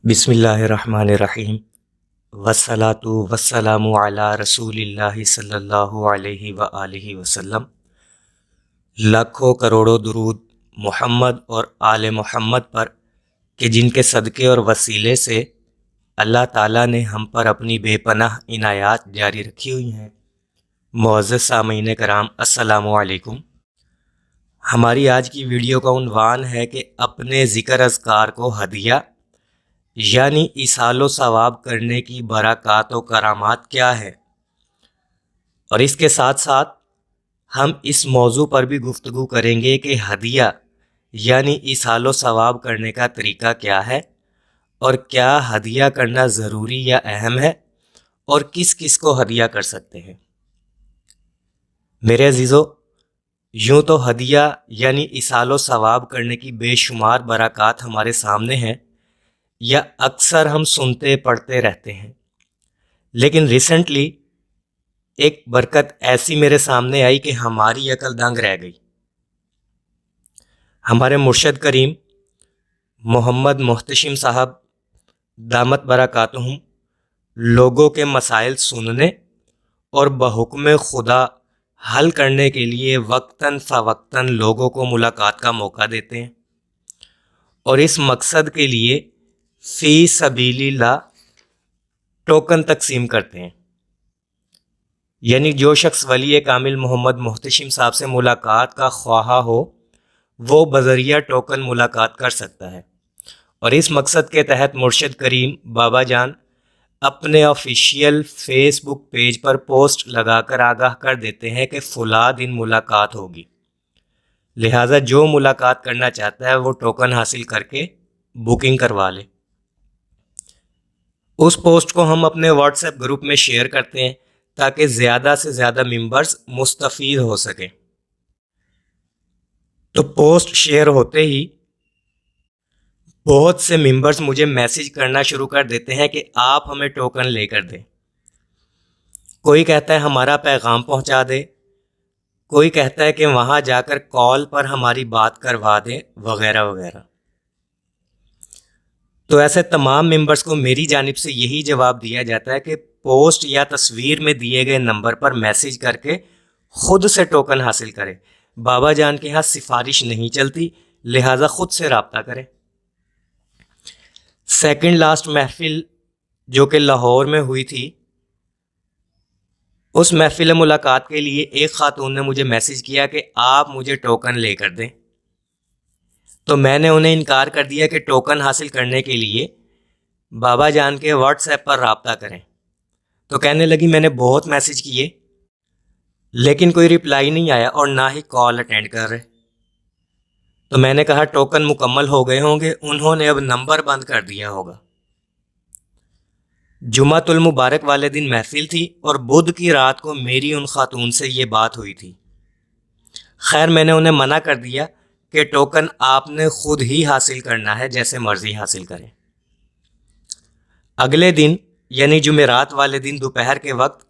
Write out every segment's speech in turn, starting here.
بسم اللہ الرحمن الرحیم والصلاۃ والسلام علی رسول اللہ صلی اللہ علیہ وآلہ وسلم۔ لاکھوں کروڑوں درود محمد اور آل محمد پر کہ جن کے صدقے اور وسیلے سے اللہ تعالیٰ نے ہم پر اپنی بے پناہ عنایات جاری رکھی ہوئی ہیں۔ معزز سامعین کرام، السلام علیکم۔ ہماری آج کی ویڈیو کا عنوان ہے کہ اپنے ذکر اذکار کو ہدیہ یعنی ایصال و ثواب کرنے کی برکات و کرامات کیا ہے، اور اس کے ساتھ ساتھ ہم اس موضوع پر بھی گفتگو کریں گے کہ ہدیہ یعنی ایصال و ثواب کرنے کا طریقہ کیا ہے، اور کیا ہدیہ کرنا ضروری یا اہم ہے، اور کس کس کو ہدیہ کر سکتے ہیں۔ میرے عزیزو، یوں تو ہدیہ یعنی ایصال و ثواب کرنے کی بے شمار برکات ہمارے سامنے ہیں، یا اکثر ہم سنتے پڑھتے رہتے ہیں، لیکن ریسنٹلی ایک برکت ایسی میرے سامنے آئی کہ ہماری عقل دنگ رہ گئی۔ ہمارے مرشد کریم محمد محتشم صاحب دامت برکاتہم لوگوں کے مسائل سننے اور بحکم خدا حل کرنے کے لیے وقتاً فوقتاً لوگوں کو ملاقات کا موقع دیتے ہیں، اور اس مقصد کے لیے فی سبیل اللہ ٹوکن تقسیم کرتے ہیں۔ یعنی جو شخص ولی کامل محمد محتشم صاحب سے ملاقات کا خواہاں ہو وہ بذریعہ ٹوکن ملاقات کر سکتا ہے، اور اس مقصد کے تحت مرشد کریم بابا جان اپنے آفیشیل فیس بک پیج پر پوسٹ لگا کر آگاہ کر دیتے ہیں کہ فلاں دن ملاقات ہوگی، لہٰذا جو ملاقات کرنا چاہتا ہے وہ ٹوکن حاصل کر کے بکنگ کروا لے۔ اس پوسٹ کو ہم اپنے واٹس ایپ گروپ میں شیئر کرتے ہیں تاکہ زیادہ سے زیادہ ممبرز مستفید ہو سکیں۔ تو پوسٹ شیئر ہوتے ہی بہت سے ممبرز مجھے میسیج کرنا شروع کر دیتے ہیں کہ آپ ہمیں ٹوکن لے کر دیں۔ کوئی کہتا ہے ہمارا پیغام پہنچا دے، کوئی کہتا ہے کہ وہاں جا کر کال پر ہماری بات کروا دیں، وغیرہ وغیرہ۔ تو ایسے تمام ممبرز کو میری جانب سے یہی جواب دیا جاتا ہے کہ پوسٹ یا تصویر میں دیے گئے نمبر پر میسیج کر کے خود سے ٹوکن حاصل کرے۔ بابا جان کے ہاں سفارش نہیں چلتی، لہٰذا خود سے رابطہ کرے۔ سیکنڈ لاسٹ محفل جو کہ لاہور میں ہوئی تھی، اس محفل ملاقات کے لیے ایک خاتون نے مجھے میسیج کیا کہ آپ مجھے ٹوکن لے کر دیں، تو میں نے انہیں انکار کر دیا کہ ٹوکن حاصل کرنے کے لیے بابا جان کے واٹس ایپ پر رابطہ کریں۔ تو کہنے لگی میں نے بہت میسیج کیے لیکن کوئی رپلائی نہیں آیا اور نہ ہی کال اٹینڈ کر رہے۔ تو میں نے کہا ٹوکن مکمل ہو گئے ہوں گے، انہوں نے اب نمبر بند کر دیا ہوگا۔ جمعۃ المبارک والے دن محفل تھی اور بدھ کی رات کو میری ان خاتون سے یہ بات ہوئی تھی۔ خیر میں نے انہیں منع کر دیا کہ ٹوکن آپ نے خود ہی حاصل کرنا ہے، جیسے مرضی حاصل کریں۔ اگلے دن یعنی جمعرات والے دن دوپہر کے وقت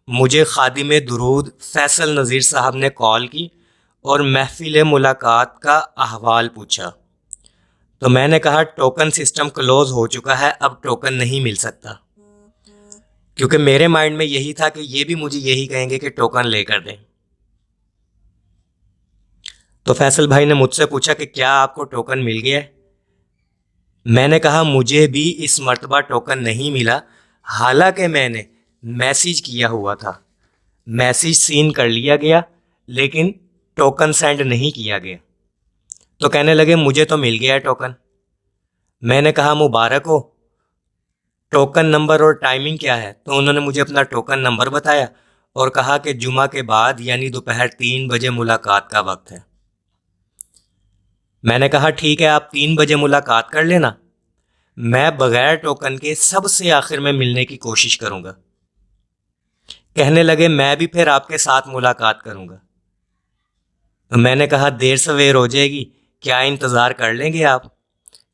مجھے خادم درود فیصل نذیر صاحب نے کال کی اور محفل ملاقات کا احوال پوچھا۔ تو میں نے کہا ٹوکن سسٹم کلوز ہو چکا ہے، اب ٹوکن نہیں مل سکتا، کیونکہ میرے مائنڈ میں یہی تھا کہ یہ بھی مجھے یہی کہیں گے کہ ٹوکن لے کر دیں۔ تو فیصل بھائی نے مجھ سے پوچھا کہ کیا آپ کو ٹوکن مل گیا ہے؟ میں نے کہا مجھے بھی اس مرتبہ ٹوکن نہیں ملا، حالانکہ میں نے میسیج کیا ہوا تھا، میسیج سین کر لیا گیا لیکن ٹوکن سینڈ نہیں کیا گیا۔ تو کہنے لگے مجھے تو مل گیا ہے ٹوکن۔ میں نے کہا مبارک ہو، ٹوکن نمبر اور ٹائمنگ کیا ہے؟ تو انہوں نے مجھے اپنا ٹوکن نمبر بتایا اور کہا کہ جمعہ کے بعد یعنی دوپہر 3 بجے ملاقات کا وقت ہے۔ میں نے کہا ٹھیک ہے، آپ 3 بجے ملاقات کر لینا، میں بغیر ٹوکن کے سب سے آخر میں ملنے کی کوشش کروں گا۔ کہنے لگے میں بھی پھر آپ کے ساتھ ملاقات کروں گا۔ تو میں نے کہا دیر سویر ہو جائے گی، کیا انتظار کر لیں گے آپ؟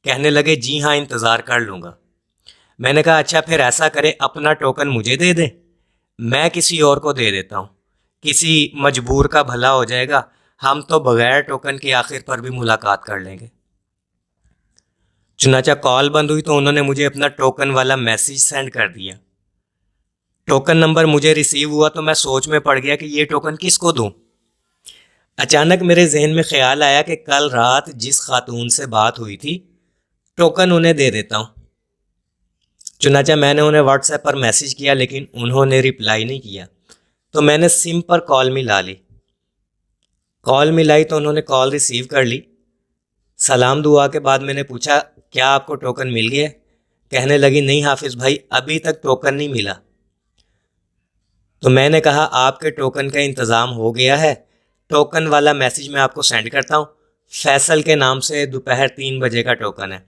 کہنے لگے جی ہاں انتظار کر لوں گا۔ میں نے کہا اچھا پھر ایسا کرے اپنا ٹوکن مجھے دے دیں، میں کسی اور کو دے دیتا ہوں، کسی مجبور کا بھلا ہو جائے گا، ہم تو بغیر ٹوکن کے آخر پر بھی ملاقات کر لیں گے۔ چنانچہ کال بند ہوئی تو انہوں نے مجھے اپنا ٹوکن والا میسیج سینڈ کر دیا۔ ٹوکن نمبر مجھے ریسیو ہوا تو میں سوچ میں پڑ گیا کہ یہ ٹوکن کس کو دوں۔ اچانک میرے ذہن میں خیال آیا کہ کل رات جس خاتون سے بات ہوئی تھی ٹوکن انہیں دے دیتا ہوں۔ چنانچہ میں نے انہیں واٹس ایپ پر میسیج کیا لیکن انہوں نے رپلائی نہیں کیا، تو میں نے سم پر کال ملا لی۔ کال ملائی تو انہوں نے کال ریسیو کر لی۔ سلام دعا کے بعد میں نے پوچھا کیا آپ کو ٹوکن مل گیا؟ کہنے لگی نہیں حافظ بھائی، ابھی تک ٹوکن نہیں ملا۔ تو میں نے کہا آپ کے ٹوکن کا انتظام ہو گیا ہے، ٹوکن والا میسیج میں آپ کو سینڈ کرتا ہوں، فیصل کے نام سے دوپہر 3 بجے کا ٹوکن ہے۔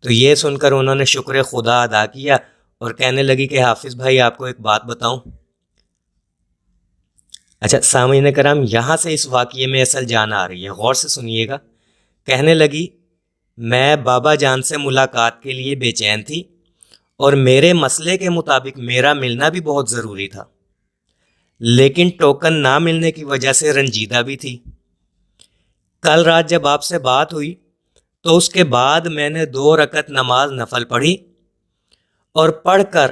تو یہ سن کر انہوں نے شکر خدا ادا کیا اور کہنے لگی کہ حافظ بھائی آپ کو ایک بات بتاؤں۔ اچھا سامعین کرام، یہاں سے اس واقعے میں اصل جان آ رہی ہے، غور سے سنیے گا۔ کہنے لگی میں بابا جان سے ملاقات کے لیے بے چین تھی اور میرے مسئلے کے مطابق میرا ملنا بھی بہت ضروری تھا، لیکن ٹوکن نہ ملنے کی وجہ سے رنجیدہ بھی تھی۔ کل رات جب آپ سے بات ہوئی تو اس کے بعد میں نے 2 رکعت نماز نفل پڑھی اور پڑھ کر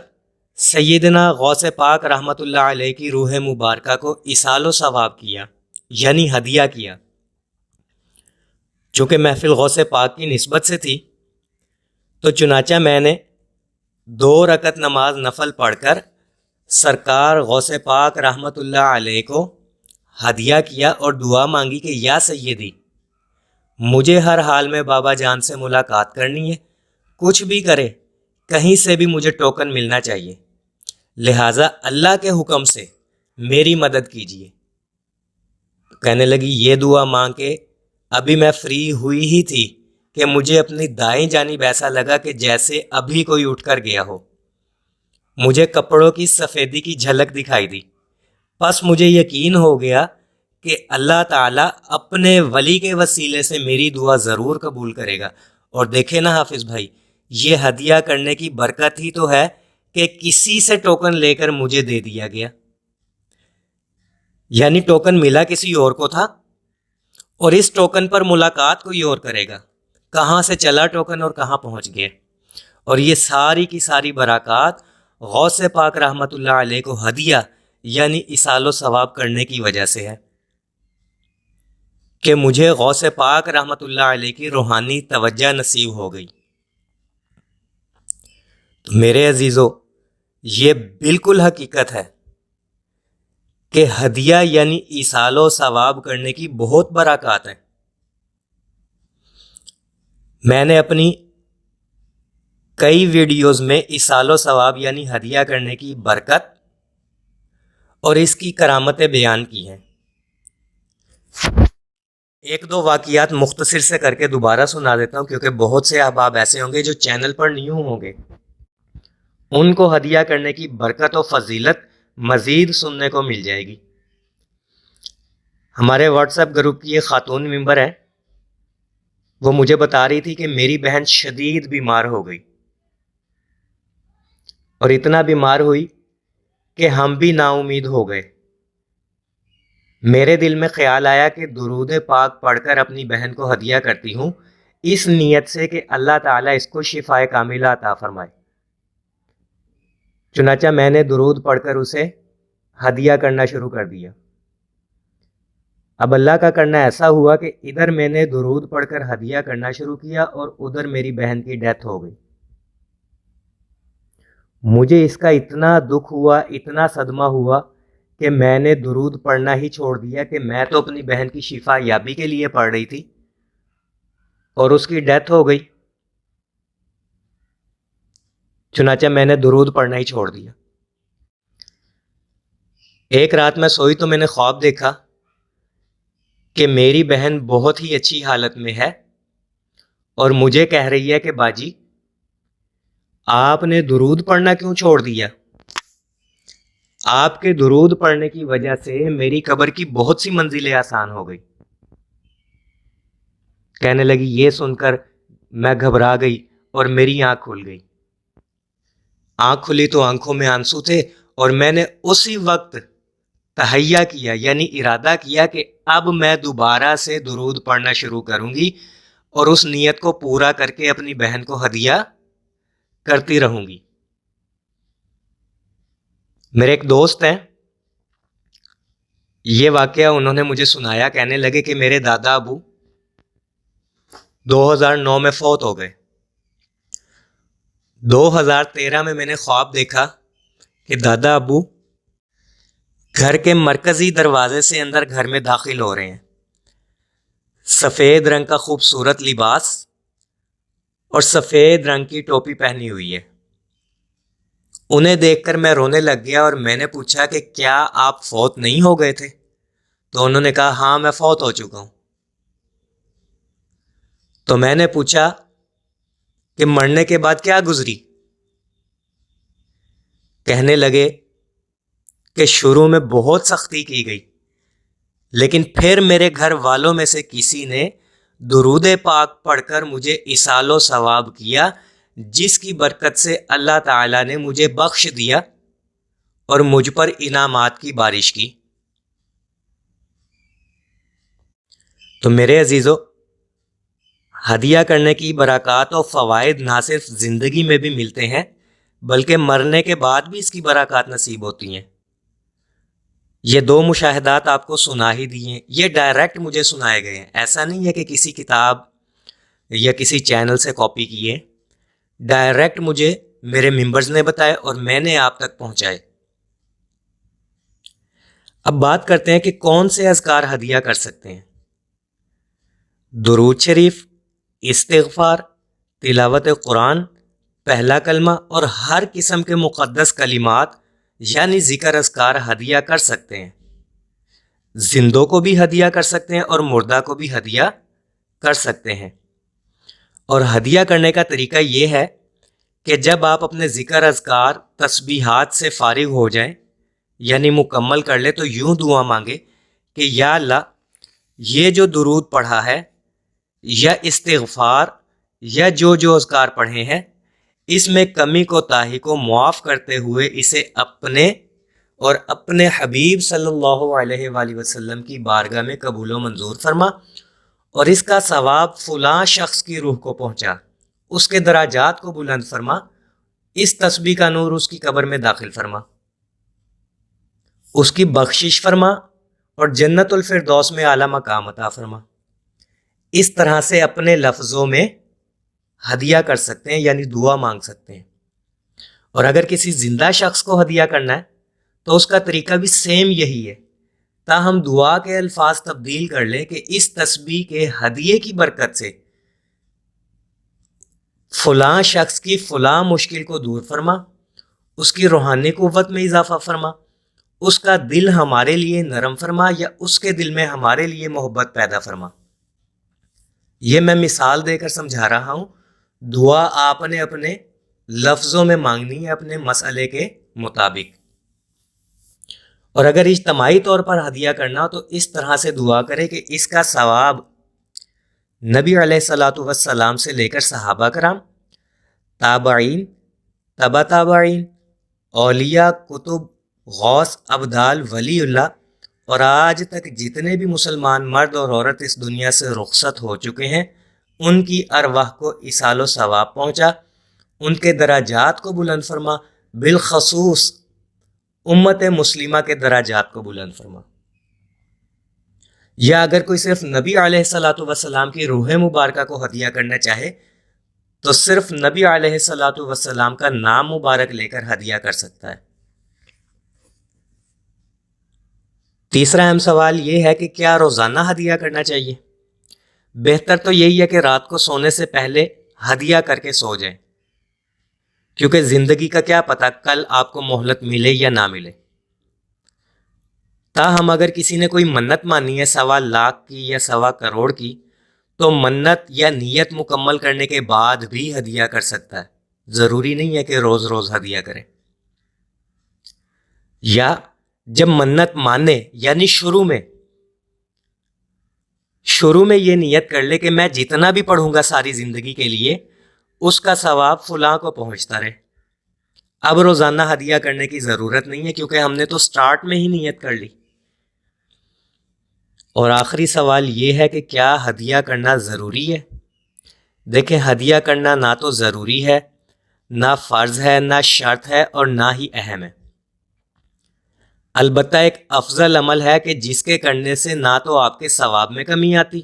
سیدنا غوث پاک رحمۃ اللہ علیہ کی روح مبارکہ کو ایصال و ثواب کیا، یعنی ہدیہ کیا۔ چونکہ محفل غوث پاک کی نسبت سے تھی تو چنانچہ میں نے 2 رکعت نماز نفل پڑھ کر سرکار غوث پاک رحمۃ اللہ علیہ کو ہدیہ کیا اور دعا مانگی کہ یا سیدی، مجھے ہر حال میں بابا جان سے ملاقات کرنی ہے، کچھ بھی کرے کہیں سے بھی مجھے ٹوکن ملنا چاہیے، لہٰذا اللہ کے حکم سے میری مدد کیجیے۔ کہنے لگی یہ دعا مانگ کے ابھی میں فری ہوئی ہی تھی کہ مجھے اپنی دائیں جانب ایسا لگا کہ جیسے ابھی کوئی اٹھ کر گیا ہو۔ مجھے کپڑوں کی سفیدی کی جھلک دکھائی دی، پس مجھے یقین ہو گیا کہ اللہ تعالیٰ اپنے ولی کے وسیلے سے میری دعا ضرور قبول کرے گا۔ اور دیکھیں نا حافظ بھائی، یہ ہدیہ کرنے کی برکت ہی تو ہے کہ کسی سے ٹوکن لے کر مجھے دے دیا گیا، یعنی ٹوکن ملا کسی اور کو تھا اور اس ٹوکن پر ملاقات کوئی اور کرے گا، کہاں سے چلا ٹوکن اور کہاں پہنچ گیا۔ اور یہ ساری کی ساری برکات غوث پاک رحمۃ اللہ علیہ کو ہدیہ یعنی ایصال و ثواب کرنے کی وجہ سے ہے کہ مجھے غوث پاک رحمۃ اللہ علیہ کی روحانی توجہ نصیب ہو گئی۔ تو میرے عزیزو، یہ بالکل حقیقت ہے کہ ہدیہ یعنی ایصال و ثواب کرنے کی بہت برکات ہیں۔ میں نے اپنی کئی ویڈیوز میں ایصال و ثواب یعنی ہدیہ کرنے کی برکت اور اس کی کرامتیں بیان کی ہیں۔ 1-2 واقعات مختصر سے کر کے دوبارہ سنا دیتا ہوں، کیونکہ بہت سے احباب ایسے ہوں گے جو چینل پر نیو ہوں گے، ان کو ہدیہ کرنے کی برکت و فضیلت مزید سننے کو مل جائے گی۔ ہمارے واٹس ایپ گروپ کی ایک خاتون ممبر ہے، وہ مجھے بتا رہی تھی کہ میری بہن شدید بیمار ہو گئی اور اتنا بیمار ہوئی کہ ہم بھی نا امید ہو گئے۔ میرے دل میں خیال آیا کہ درود پاک پڑھ کر اپنی بہن کو ہدیہ کرتی ہوں، اس نیت سے کہ اللہ تعالیٰ اس کو شفا کاملہ عطا فرمائے۔ چنانچہ میں نے درود پڑھ کر اسے ہدیہ کرنا شروع کر دیا۔ اب اللہ کا کرنا ایسا ہوا کہ ادھر میں نے درود پڑھ کر ہدیہ کرنا شروع کیا اور ادھر میری بہن کی ڈیتھ ہو گئی۔ مجھے اس کا اتنا دکھ ہوا، اتنا صدمہ ہوا کہ میں نے درود پڑھنا ہی چھوڑ دیا کہ میں تو اپنی بہن کی شفا یابی کے لیے پڑھ رہی تھی اور اس کی ڈیتھ ہو گئی۔ چنانچہ میں نے درود پڑھنا ہی چھوڑ دیا۔ ایک رات میں سوئی تو میں نے خواب دیکھا کہ میری بہن بہت ہی اچھی حالت میں ہے اور مجھے کہہ رہی ہے کہ باجی آپ نے درود پڑھنا کیوں چھوڑ دیا؟ آپ کے درود پڑھنے کی وجہ سے میری قبر کی بہت سی منزلیں آسان ہو گئی۔ کہنے لگی یہ سن کر میں گھبرا گئی اور میری آنکھ کھل گئی۔ آنکھ کھلی تو آنکھوں میں آنسو تھے اور میں نے اسی وقت تہیہ کیا، یعنی ارادہ کیا کہ اب میں دوبارہ سے درود پڑھنا شروع کروں گی اور اس نیت کو پورا کر کے اپنی بہن کو ہدیہ کرتی رہوں گی۔ میرے ایک دوست ہیں، یہ واقعہ انہوں نے مجھے سنایا، کہنے لگے کہ میرے دادا ابو 2009 میں فوت ہو گئے۔ 2013 میں نے خواب دیکھا کہ دادا ابو گھر کے مرکزی دروازے سے اندر گھر میں داخل ہو رہے ہیں، سفید رنگ کا خوبصورت لباس اور سفید رنگ کی ٹوپی پہنی ہوئی ہے۔ انہیں دیکھ کر میں رونے لگ گیا اور میں نے پوچھا کہ کیا آپ فوت نہیں ہو گئے تھے؟ تو انہوں نے کہا ہاں میں فوت ہو چکا ہوں۔ تو میں نے پوچھا کہ مرنے کے بعد کیا گزری؟ کہنے لگے کہ شروع میں بہت سختی کی گئی، لیکن پھر میرے گھر والوں میں سے کسی نے درود پاک پڑھ کر مجھے ایصال و ثواب کیا، جس کی برکت سے اللہ تعالیٰ نے مجھے بخش دیا اور مجھ پر انعامات کی بارش کی۔ تو میرے عزیزو، ہدیہ کرنے کی برکات اور فوائد نہ صرف زندگی میں بھی ملتے ہیں بلکہ مرنے کے بعد بھی اس کی برکات نصیب ہوتی ہیں۔ یہ 2 مشاہدات آپ کو سنا ہی دیے، یہ ڈائریکٹ مجھے سنائے گئے ہیں، ایسا نہیں ہے کہ کسی کتاب یا کسی چینل سے کاپی کیے، ڈائریکٹ مجھے میرے ممبرز نے بتائے اور میں نے آپ تک پہنچائے۔ اب بات کرتے ہیں کہ کون سے اذکار ہدیہ کر سکتے ہیں۔ درود شریف، استغفار، تلاوت قرآن، پہلا کلمہ اور ہر قسم کے مقدس کلمات یعنی ذکر اذکار ہدیہ کر سکتے ہیں۔ زندوں کو بھی ہدیہ کر سکتے ہیں اور مردہ کو بھی ہدیہ کر سکتے ہیں۔ اور ہدیہ کرنے کا طریقہ یہ ہے کہ جب آپ اپنے ذکر اذکار تسبیحات سے فارغ ہو جائیں یعنی مکمل کر لیں تو یوں دعا مانگے کہ یا اللہ، یہ جو درود پڑھا ہے یا استغفار یا جو اذکار پڑھے ہیں، اس میں کمی کوتاہی کو معاف کرتے ہوئے اسے اپنے اور اپنے حبیب صلی اللہ علیہ وآلہ وسلم کی بارگاہ میں قبول و منظور فرما، اور اس کا ثواب فلاں شخص کی روح کو پہنچا، اس کے درجات کو بلند فرما، اس تسبیح کا نور اس کی قبر میں داخل فرما، اس کی بخشش فرما اور جنت الفردوس میں اعلیٰ مقام عطا فرما۔ اس طرح سے اپنے لفظوں میں ہدیہ کر سکتے ہیں یعنی دعا مانگ سکتے ہیں۔ اور اگر کسی زندہ شخص کو ہدیہ کرنا ہے تو اس کا طریقہ بھی سیم یہی ہے، تاہم دعا کے الفاظ تبدیل کر لیں کہ اس تسبیح کے ہدیے کی برکت سے فلاں شخص کی فلاں مشکل کو دور فرما، اس کی روحانی قوت میں اضافہ فرما، اس کا دل ہمارے لیے نرم فرما یا اس کے دل میں ہمارے لیے محبت پیدا فرما۔ یہ میں مثال دے کر سمجھا رہا ہوں، دعا آپ نے اپنے لفظوں میں مانگنی ہے اپنے مسئلے کے مطابق۔ اور اگر اجتماعی طور پر ہدیہ کرنا ہو تو اس طرح سے دعا کرے کہ اس کا ثواب نبی علیہ الصلاۃ والسلام سے لے کر صحابہ کرام، تابعین، تبع تابعین، اولیاء، کتب، غوث، ابدال، ولی اللہ اور آج تک جتنے بھی مسلمان مرد اور عورت اس دنیا سے رخصت ہو چکے ہیں، ان کی ارواح کو ایصال و ثواب پہنچا، ان کے درجات کو بلند فرما، بالخصوص امت مسلمہ کے درجات کو بلند فرما۔ یا اگر کوئی صرف نبی علیہ الصلاۃ والسلام کی روح مبارکہ کو ہدیہ کرنا چاہے تو صرف نبی علیہ الصلاۃ والسلام کا نام مبارک لے کر ہدیہ کر سکتا ہے۔ تیسرا اہم سوال یہ ہے کہ کیا روزانہ ہدیہ کرنا چاہیے؟ بہتر تو یہی ہے کہ رات کو سونے سے پہلے ہدیہ کر کے سو جائیں، کیونکہ زندگی کا کیا پتہ کل آپ کو مہلت ملے یا نہ ملے۔ تاہم اگر کسی نے کوئی منت مانی ہے 1.25 لاکھ کی یا 1.25 کروڑ کی تو منت یا نیت مکمل کرنے کے بعد بھی ہدیہ کر سکتا ہے، ضروری نہیں ہے کہ روز روز ہدیہ کرے۔ یا جب منت مانے یعنی شروع میں یہ نیت کر لے کہ میں جتنا بھی پڑھوں گا ساری زندگی کے لیے اس کا ثواب فلاں کو پہنچتا رہے۔ اب روزانہ ہدیہ کرنے کی ضرورت نہیں ہے کیونکہ ہم نے تو سٹارٹ میں ہی نیت کر لی۔ اور آخری سوال یہ ہے کہ کیا ہدیہ کرنا ضروری ہے؟ دیکھیں ہدیہ کرنا نہ تو ضروری ہے، نہ فرض ہے، نہ شرط ہے اور نہ ہی اہم ہے۔ البتہ ایک افضل عمل ہے کہ جس کے کرنے سے نہ تو آپ کے ثواب میں کمی آتی،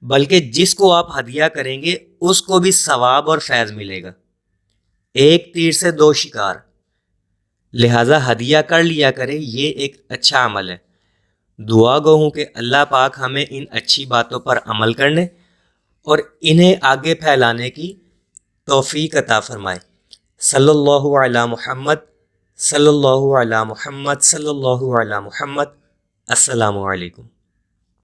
بلکہ جس کو آپ ہدیہ کریں گے اس کو بھی ثواب اور فیض ملے گا۔ ایک تیر سے دو شکار، لہٰذا ہدیہ کر لیا کریں، یہ ایک اچھا عمل ہے۔ دعا گو ہوں کہ اللہ پاک ہمیں ان اچھی باتوں پر عمل کرنے اور انہیں آگے پھیلانے کی توفیق عطا فرمائے۔ صلی اللہ علی محمد، صلی اللہ علی محمد، صلی اللہ علی محمد۔ السلام علیکم۔